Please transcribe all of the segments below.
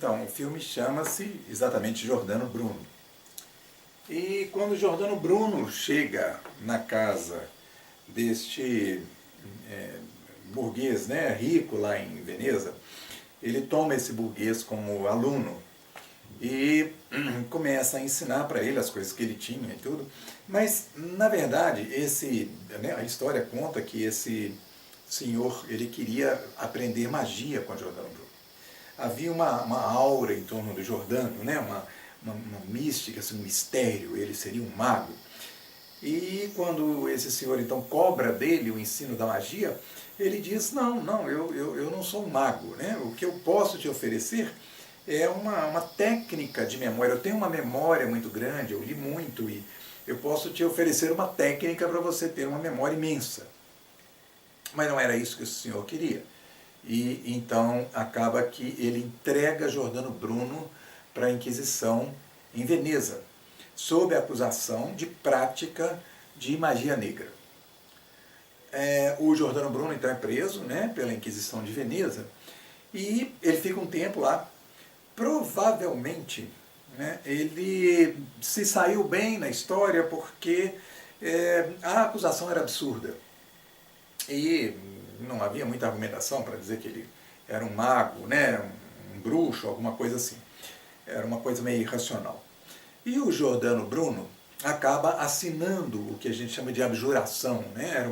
Então, o filme chama-se exatamente Giordano Bruno. E quando Giordano Bruno chega na casa deste burguês, né, rico lá em Veneza, ele toma esse burguês como aluno e começa a ensinar para ele as coisas que ele tinha e tudo. Mas, na verdade, a história conta que esse senhor ele queria aprender magia com Giordano Bruno. Havia uma aura em torno do Giordano, né? uma mística, assim, um mistério, ele seria um mago. E quando esse senhor então cobra dele o ensino da magia, ele diz, não, eu não sou um mago, né? O que eu posso te oferecer é uma técnica de memória. Eu tenho uma memória muito grande, eu li muito e eu posso te oferecer uma técnica para você ter uma memória imensa. Mas não era isso que o senhor queria. E então acaba que ele entrega Giordano Bruno para a Inquisição em Veneza, sob a acusação de prática de magia negra. O Giordano Bruno então é preso, né, pela Inquisição de Veneza e ele fica um tempo lá. Provavelmente, né, ele se saiu bem na história porque a acusação era absurda e não havia muita argumentação para dizer que ele era um mago, né, um bruxo, alguma coisa assim. Era uma coisa meio irracional. E o Giordano Bruno acaba assinando o que a gente chama de abjuração, né? Era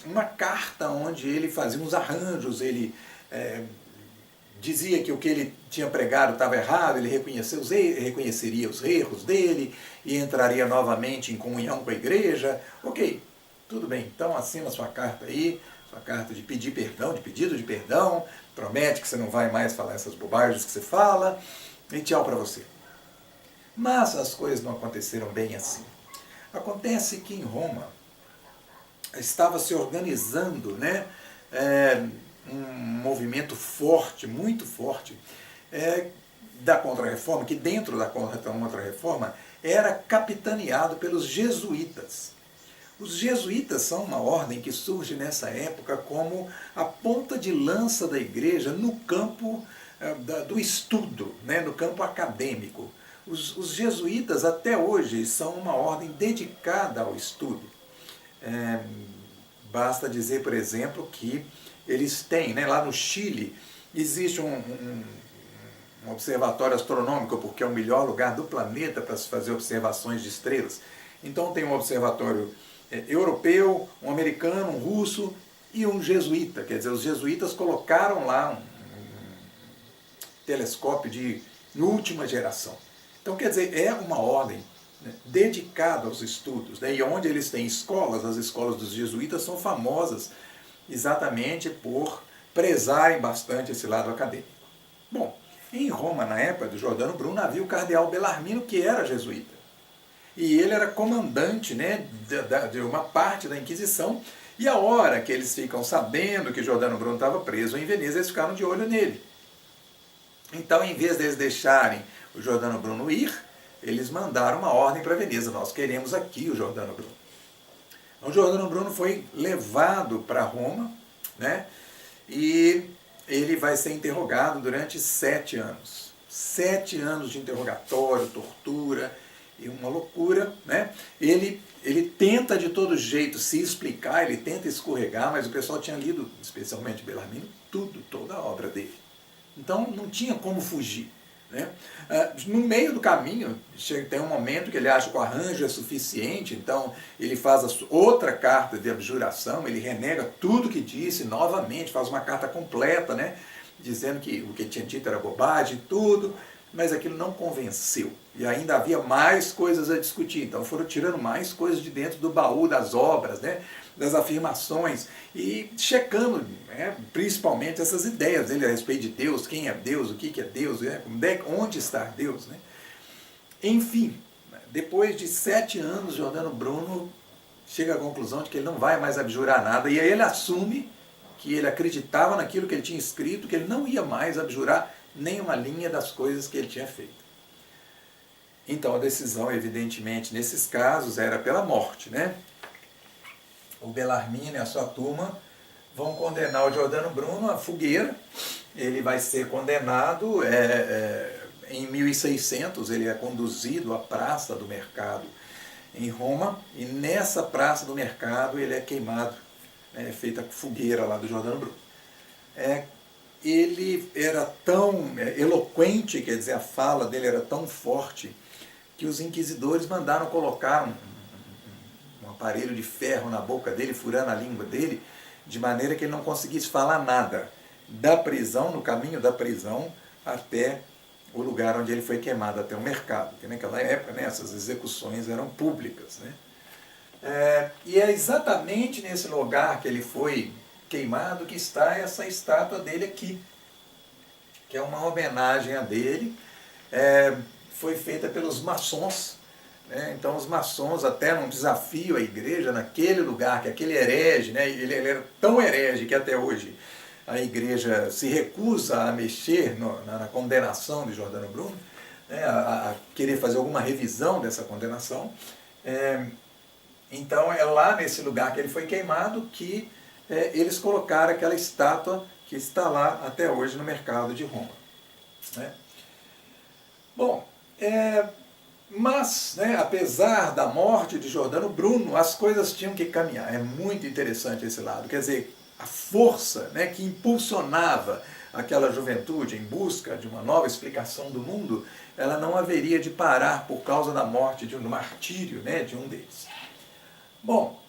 uma carta onde ele fazia uns arranjos, ele dizia que o que ele tinha pregado estava errado, ele reconheceria os erros dele e entraria novamente em comunhão com a igreja. Ok, tudo bem, então assina sua carta aí, sua carta de pedir perdão, de pedido de perdão, promete que você não vai mais falar essas bobagens que você fala, e tchau para você. Mas as coisas não aconteceram bem assim. Acontece que em Roma estava se organizando, né, um movimento forte, muito forte, da Contra-Reforma, que dentro da Contra-Reforma era capitaneado pelos jesuítas. Os jesuítas são uma ordem que surge nessa época como a ponta de lança da igreja no campo do estudo, né, no campo acadêmico. Os jesuítas até hoje são uma ordem dedicada ao estudo. Basta dizer, por exemplo, que eles têm, né, lá no Chile, existe um observatório astronômico, porque é o melhor lugar do planeta para se fazer observações de estrelas. Então tem um observatório europeu, um americano, um russo e um jesuíta. Quer dizer, os jesuítas colocaram lá um telescópio de última geração. Então, quer dizer, é uma ordem, né, dedicada aos estudos, né, e onde eles têm escolas, as escolas dos jesuítas são famosas exatamente por prezarem bastante esse lado acadêmico. Bom, em Roma, na época do Giordano Bruno, havia o cardeal Bellarmino, que era jesuíta. E ele era comandante, né, de uma parte da Inquisição, e a hora que eles ficam sabendo que Giordano Bruno estava preso em Veneza, eles ficaram de olho nele. Então, em vez deles deixarem o Giordano Bruno ir, eles mandaram uma ordem para Veneza: nós queremos aqui o Giordano Bruno. Então, o Giordano Bruno foi levado para Roma, né, e ele vai ser interrogado durante 7 anos. 7 anos de interrogatório, tortura e uma loucura, né? Ele tenta de todo jeito se explicar, ele tenta escorregar, mas o pessoal tinha lido, especialmente Bellarmino, toda a obra dele. Então não tinha como fugir, né? No meio do caminho, tem um momento que ele acha que o arranjo é suficiente, então ele faz outra carta de abjuração, ele renega tudo que disse, novamente faz uma carta completa, né, dizendo que o que ele tinha dito era bobagem, tudo, mas aquilo não convenceu. E ainda havia mais coisas a discutir, então foram tirando mais coisas de dentro do baú das obras, né, das afirmações, e checando, né, principalmente essas ideias dele a respeito de Deus, quem é Deus, o que é Deus, né, onde está Deus. Né? Enfim, depois de 7 anos, Giordano Bruno chega à conclusão de que ele não vai mais abjurar nada, e aí ele assume que ele acreditava naquilo que ele tinha escrito, que ele não ia mais abjurar nenhuma linha das coisas que ele tinha feito. Então a decisão, evidentemente, nesses casos era pela morte, né? O Bellarmino e a sua turma vão condenar o Giordano Bruno à fogueira, ele vai ser condenado, em 1600 ele é conduzido à Praça do Mercado em Roma, e nessa Praça do Mercado ele é queimado, é feita a fogueira lá do Giordano Bruno. Ele era tão eloquente, quer dizer, a fala dele era tão forte, que os inquisidores mandaram colocar um aparelho de ferro na boca dele, furando a língua dele, de maneira que ele não conseguisse falar nada. Da prisão, no caminho da prisão, até o lugar onde ele foi queimado, até o mercado, porque naquela época, né, essas execuções eram públicas. Né? E é exatamente nesse lugar que ele foi queimado que está essa estátua dele aqui, que é uma homenagem a dele, foi feita pelos maçons, né? Então os maçons, até num desafio à igreja, naquele lugar, que aquele herege, né, ele era tão herege que até hoje a igreja se recusa a mexer na condenação de Giordano Bruno, né, a querer fazer alguma revisão dessa condenação. Então é lá nesse lugar que ele foi queimado que eles colocaram aquela estátua que está lá até hoje no mercado de Roma. Né? Bom, mas, né, apesar da morte de Giordano Bruno, as coisas tinham que caminhar. É muito interessante esse lado. Quer dizer, a força, né, que impulsionava aquela juventude em busca de uma nova explicação do mundo, ela não haveria de parar por causa da morte, do martírio, né, de um deles. Bom,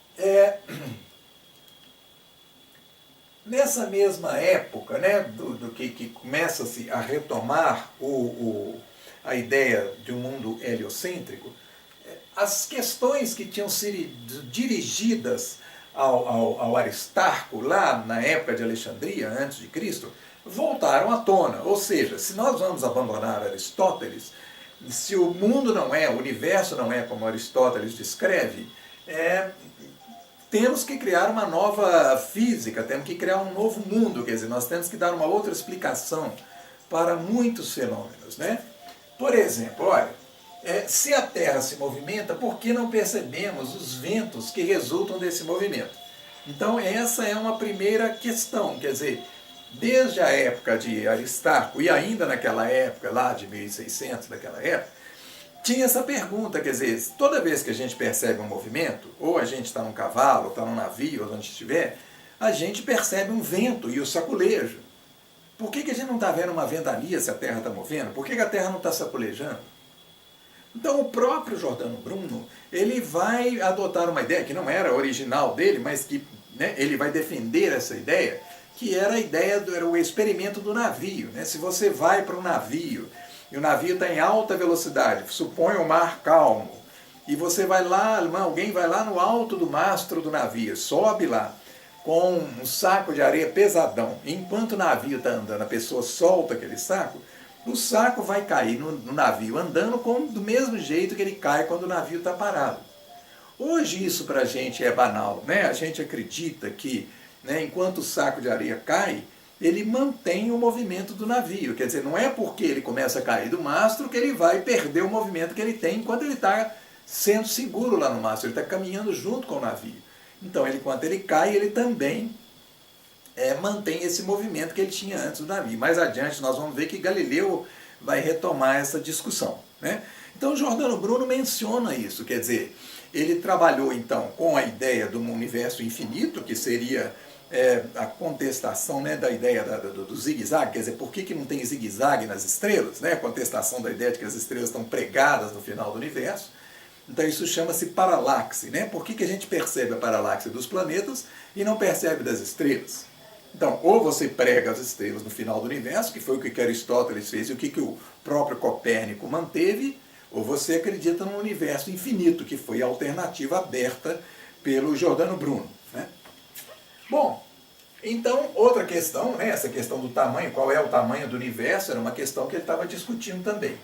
nessa mesma época, né, do que começa-se a retomar a ideia de um mundo heliocêntrico, as questões que tinham sido dirigidas ao Aristarco, lá na época de Alexandria, antes de Cristo, voltaram à tona. Ou seja, se nós vamos abandonar Aristóteles, se o mundo não é, o universo não é como Aristóteles descreve, temos que criar uma nova física, temos que criar um novo mundo, quer dizer, nós temos que dar uma outra explicação para muitos fenômenos, né? Por exemplo, olha, se a Terra se movimenta, por que não percebemos os ventos que resultam desse movimento? Então essa é uma primeira questão, quer dizer, desde a época de Aristarco, e ainda naquela época, lá de 1600, daquela época, tinha essa pergunta, quer dizer, toda vez que a gente percebe um movimento, ou a gente está num cavalo, ou está num navio, ou onde estiver, a gente percebe um vento e o saculejo. Por que a gente não está vendo uma ventania se a Terra está movendo? Por que a Terra não está saculejando? Então o próprio Giordano Bruno, ele vai adotar uma ideia que não era original dele, mas que, né, ele vai defender essa ideia, que era a ideia, era o experimento do navio. Né? Se você vai para um navio, e o navio está em alta velocidade, supõe o mar calmo, e você vai lá, alguém vai lá no alto do mastro do navio, sobe lá, com um saco de areia pesadão, enquanto o navio está andando, a pessoa solta aquele saco, o saco vai cair no navio andando do mesmo jeito que ele cai quando o navio está parado. Hoje isso para a gente é banal, né? A gente acredita que, né, enquanto o saco de areia cai, ele mantém o movimento do navio. Quer dizer, não é porque ele começa a cair do mastro que ele vai perder o movimento que ele tem enquanto ele está sendo seguro lá no mastro, ele está caminhando junto com o navio. Então, enquanto ele cai, ele também mantém esse movimento que ele tinha antes do navio. Mais adiante nós vamos ver que Galileu vai retomar essa discussão. Né? Então, Giordano Bruno menciona isso, quer dizer, ele trabalhou então com a ideia de um universo infinito, que seria a contestação, né, da ideia do zigue-zague, quer dizer, por que não tem zigue-zague nas estrelas? Né? A contestação da ideia de que as estrelas estão pregadas no final do universo. Então isso chama-se paralaxe. Né? Por que a gente percebe a paralaxe dos planetas e não percebe das estrelas? Então, ou você prega as estrelas no final do universo, que foi o que Aristóteles fez e o que o próprio Copérnico manteve, ou você acredita num universo infinito, que foi a alternativa aberta pelo Giordano Bruno. Né? Bom, então, outra questão, né, essa questão do tamanho, qual é o tamanho do universo, era uma questão que ele estava discutindo também.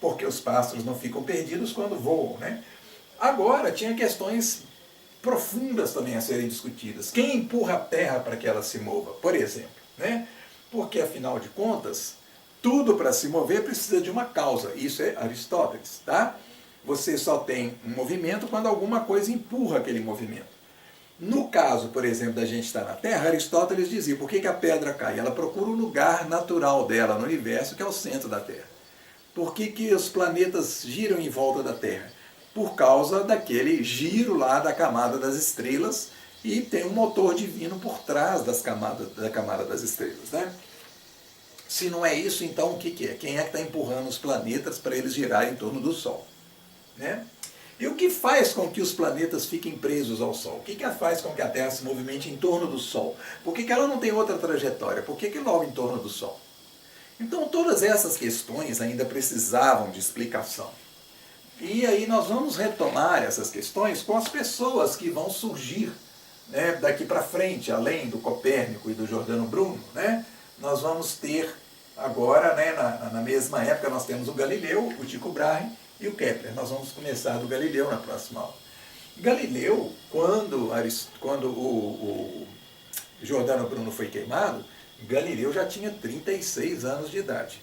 Porque os pássaros não ficam perdidos quando voam. Né? Agora, tinha questões profundas também a serem discutidas. Quem empurra a Terra para que ela se mova, por exemplo? Né? Porque, afinal de contas, tudo para se mover precisa de uma causa. Isso é Aristóteles. Tá? Você só tem um movimento quando alguma coisa empurra aquele movimento. No caso, por exemplo, da gente estar na Terra, Aristóteles dizia, por que a pedra cai? Ela procura o lugar natural dela no universo, que é o centro da Terra. Por que os planetas giram em volta da Terra? Por causa daquele giro lá da camada das estrelas, e tem um motor divino por trás da camada das estrelas, né? Se não é isso, então o que é? Quem é que está empurrando os planetas para eles girarem em torno do Sol? Né? E o que faz com que os planetas fiquem presos ao Sol? O que faz com que a Terra se movimente em torno do Sol? Por que ela não tem outra trajetória? Por que logo em torno do Sol? Então todas essas questões ainda precisavam de explicação. E aí nós vamos retomar essas questões com as pessoas que vão surgir, né, daqui para frente, além do Copérnico e do Giordano Bruno, né? Nós vamos ter agora, né, na mesma época, nós temos o Galileu, o Tycho Brahe e o Kepler. Nós vamos começar do Galileu na próxima aula. Galileu, quando o Giordano Bruno foi queimado, Galileu já tinha 36 anos de idade.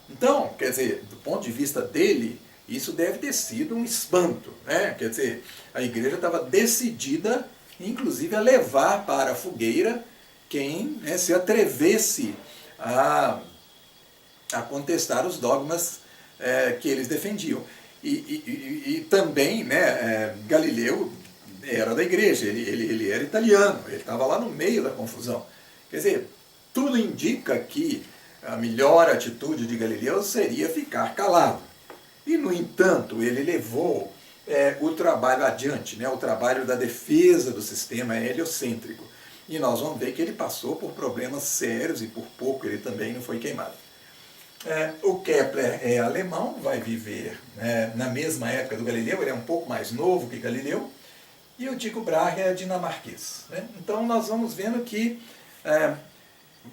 Então, quer dizer, do ponto de vista dele, isso deve ter sido um espanto, né? Quer dizer, a igreja estava decidida, inclusive, a levar para a fogueira quem, né, se atrevesse a contestar os dogmas que eles defendiam. E também, né, Galileu era da igreja, ele era italiano, ele estava lá no meio da confusão. Quer dizer, tudo indica que a melhor atitude de Galileu seria ficar calado. E, no entanto, ele levou o trabalho adiante, né, o trabalho da defesa do sistema heliocêntrico. E nós vamos ver que ele passou por problemas sérios e por pouco ele também não foi queimado. O Kepler é alemão, vai viver na mesma época do Galileu, ele é um pouco mais novo que Galileu, e o Tycho Brahe é dinamarquês. Né? Então nós vamos vendo que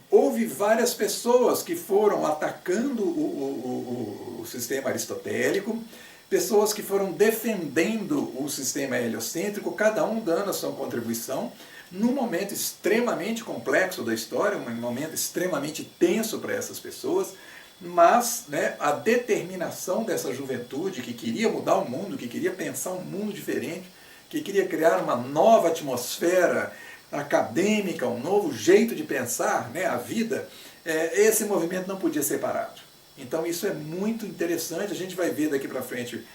houve várias pessoas que foram atacando o sistema aristotélico, pessoas que foram defendendo o sistema heliocêntrico, cada um dando a sua contribuição, num momento extremamente complexo da história, um momento extremamente tenso para essas pessoas, mas, né, a determinação dessa juventude que queria mudar o mundo, que queria pensar um mundo diferente, que queria criar uma nova atmosfera acadêmica, um novo jeito de pensar, né, a vida, esse movimento não podia ser parado. Então isso é muito interessante, a gente vai ver daqui para frente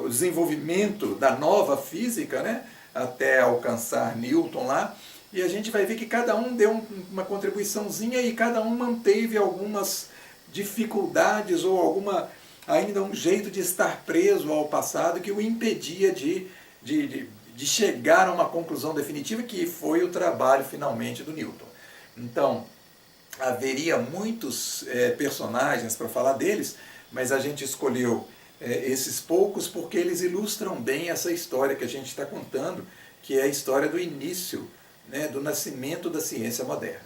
o desenvolvimento da nova física, né, até alcançar Newton lá, e a gente vai ver que cada um deu uma contribuiçãozinha e cada um manteve algumas dificuldades ou ainda um jeito de estar preso ao passado que o impedia de chegar a uma conclusão definitiva, que foi o trabalho finalmente do Newton. Então, haveria muitos personagens para falar deles, mas a gente escolheu esses poucos porque eles ilustram bem essa história que a gente está contando, que é a história do início, né, do nascimento da ciência moderna.